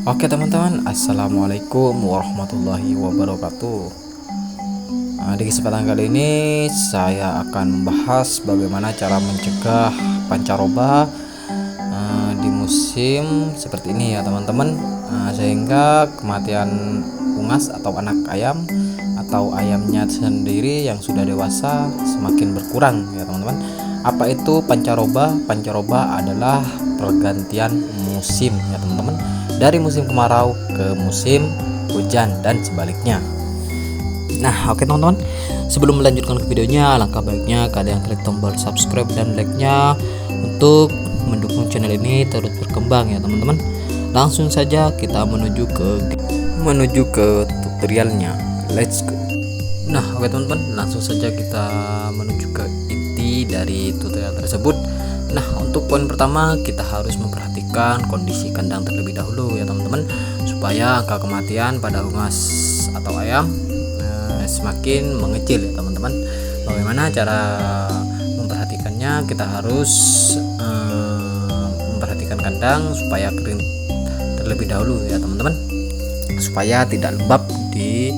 Oke teman-teman, assalamualaikum warahmatullahi wabarakatuh. Di kesempatan kali ini saya akan membahas bagaimana cara mencegah pancaroba di musim seperti ini ya teman-teman, sehingga kematian unggas atau anak ayam atau ayamnya sendiri yang sudah dewasa semakin berkurang ya teman-teman. Apa itu pancaroba? Pancaroba adalah pergantian musim ya teman-teman, dari musim kemarau ke musim hujan dan sebaliknya. Nah, oke teman-teman, sebelum melanjutkan ke videonya, alangkah baiknya kalian klik tombol subscribe dan like-nya untuk mendukung channel ini terus berkembang ya teman-teman. Langsung saja kita menuju ke tutorialnya. Let's go. Nah, oke teman-teman, langsung saja kita menuju ke inti dari tutorial tersebut. Nah, untuk poin pertama kita harus memperhatikan kondisi kandang terlebih dahulu ya teman-teman, supaya angka kematian pada unggas atau ayam semakin mengecil ya teman-teman. Bagaimana cara memperhatikannya? Kita harus memperhatikan kandang supaya kering terlebih dahulu ya teman-teman, supaya tidak lembab di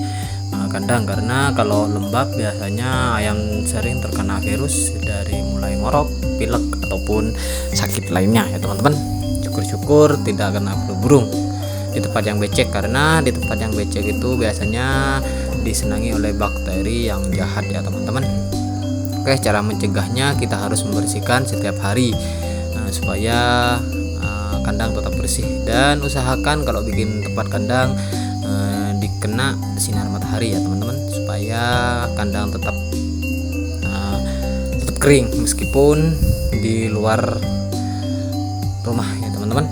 kandang, karena kalau lembab biasanya ayam sering terkena virus dari mulai ngorok, pilek ataupun sakit lainnya ya teman-teman. Syukur-syukur tidak kena flu burung di tempat yang becek, karena di tempat yang becek itu biasanya disenangi oleh bakteri yang jahat ya teman-teman. Oke, cara mencegahnya kita harus membersihkan setiap hari supaya kandang tetap bersih, dan usahakan kalau bikin tempat kandang dikena sinar matahari ya teman-teman, supaya kandang tetap kering meskipun di luar rumah ya teman-teman,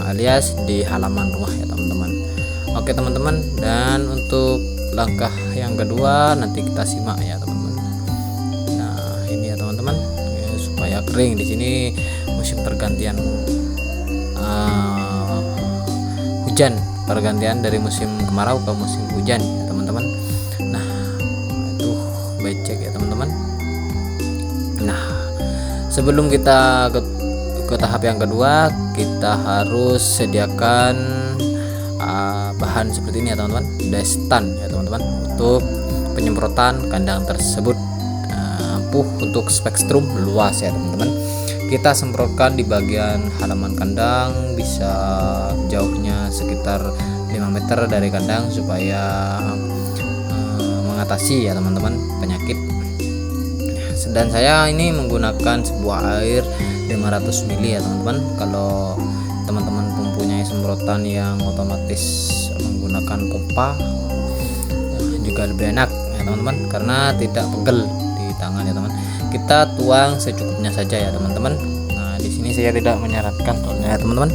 alias di halaman rumah ya teman-teman. Oke teman-teman, dan untuk langkah yang kedua nanti kita simak ya teman-teman. Nah, ini ya teman-teman, supaya kering. Di sini musim pergantian hujan, pergantian dari musim kemarau ke musim hujan ya teman-teman. Nah, itu becek ya teman-teman. Nah, sebelum kita ke tahap yang kedua, kita harus sediakan bahan seperti ini ya teman-teman, destan ya teman-teman, untuk penyemprotan kandang tersebut. Ampuh untuk spektrum luas ya teman-teman. Kita semprotkan di bagian halaman kandang, bisa jauhnya sekitar 5 meter dari kandang, supaya mengatasi ya teman-teman penyakit. Dan saya ini menggunakan sebuah air 500 ml ya teman-teman. Kalau teman-teman mempunyai semprotan yang otomatis menggunakan pompa juga lebih enak ya teman-teman, karena tidak pegel di tangan ya teman. Kita tuang secukupnya saja ya teman-teman. Nah, di sini saya tidak menyarankan ya teman-teman.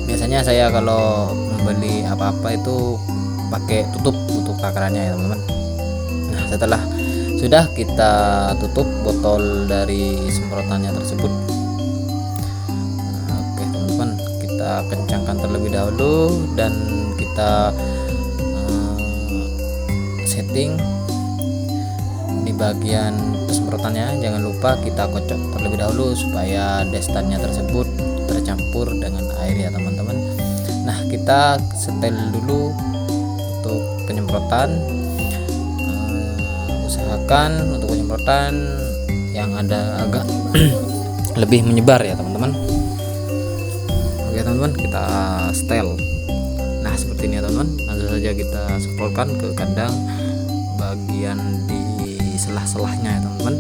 Biasanya saya kalau membeli apa-apa itu pakai tutup takarannya ya teman-teman. Nah, setelah sudah kita tutup botol dari semprotannya tersebut, oke teman-teman, kita kencangkan terlebih dahulu dan kita setting di bagian semprotannya. Jangan lupa kita kocok terlebih dahulu supaya destannya tersebut tercampur dengan air ya teman-teman. Nah, kita setel dulu untuk penyemprotan. Usahakan untuk penyemprotan yang ada agak lebih menyebar ya teman-teman. Oke teman-teman, kita setel. Nah, seperti ini ya teman-teman. Langsung saja kita semprotkan ke kandang bagian di selah-selahnya ya teman-teman.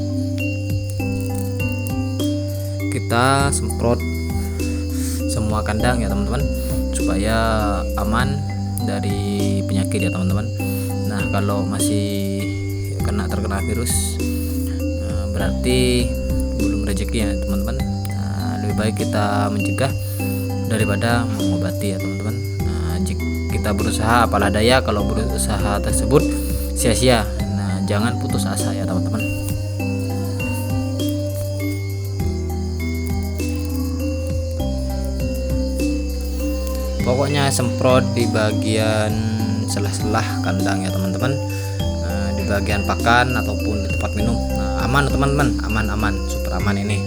Kita semprot semua kandang ya teman-teman, supaya aman dari penyakit ya teman-teman. Nah, kalau masih terkena virus, berarti belum rezeki ya teman-teman. Lebih baik kita mencegah daripada mengobati ya teman-teman. Jika kita berusaha, apalah daya kalau berusaha tersebut sia-sia. Nah, jangan putus asa ya teman-teman. Pokoknya semprot di bagian selah-selah kandang ya teman-teman, di bagian pakan ataupun di tempat minum. Aman teman-teman, aman, super aman ini.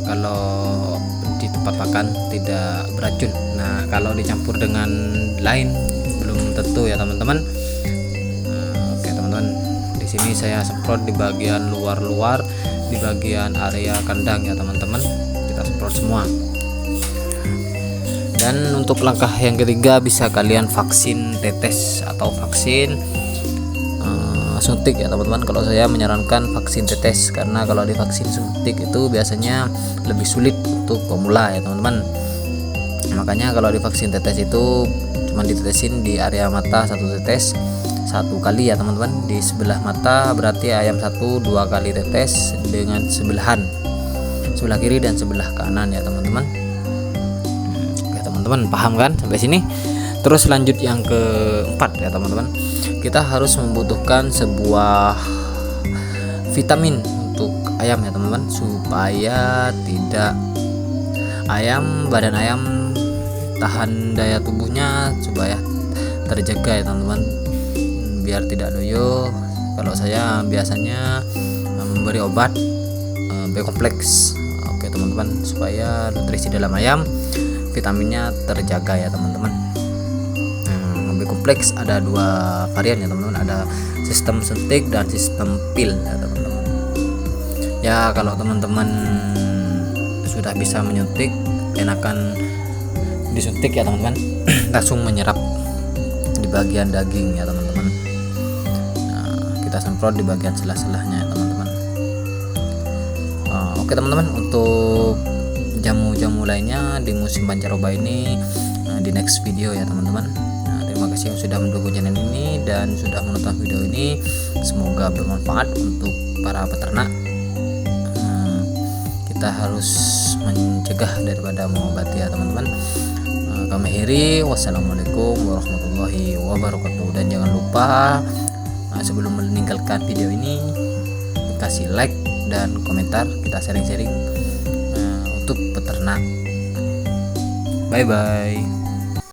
Kalau di cepat makan, tidak beracun. Nah, kalau dicampur dengan lain belum tentu ya teman-teman. Oke teman-teman, di sini saya semprot di bagian luar-luar, di bagian area kandang ya teman-teman, kita semprot semua. Dan untuk langkah yang ketiga, bisa kalian vaksin tetes atau vaksin suntik ya teman-teman. Kalau saya menyarankan vaksin tetes, karena kalau divaksin suntik itu biasanya lebih sulit untuk pemula ya teman-teman. Makanya kalau divaksin tetes itu cuma ditetesin di area mata satu tetes satu kali ya teman-teman. Di sebelah mata berarti ayam 1-2 kali tetes dengan sebelahan, sebelah kiri dan sebelah kanan ya teman-teman. Teman-teman paham kan sampai sini? Terus lanjut yang keempat ya teman-teman, kita harus membutuhkan sebuah vitamin untuk ayam ya teman-teman, supaya tidak badan ayam tahan daya tubuhnya supaya terjaga ya teman-teman, biar tidak loyo. Kalau saya biasanya memberi obat B kompleks, oke teman-teman, supaya nutrisi dalam ayam, vitaminnya terjaga ya teman-teman. B kompleks ada 2 varian ya teman-teman, ada sistem suntik dan sistem pil ya teman-teman. Ya kalau teman-teman sudah bisa menyuntik, enakan disuntik ya teman-teman. Langsung menyerap di bagian daging ya teman-teman. Nah, kita semprot di bagian selah-selahnya ya teman-teman. Oke teman-teman, untuk jamu-jamu lainnya di musim pancaroba ini di next video ya teman-teman. Terima kasih yang sudah mendukung channel ini dan sudah menonton video ini. Semoga bermanfaat untuk para peternak. Kita harus mencegah daripada mengobati ya teman-teman. Kami akhiri, wassalamualaikum warahmatullahi wabarakatuh. Dan jangan lupa sebelum meninggalkan video ini, kasih like dan komentar, kita sharing-sharing untuk peternak. Bye bye.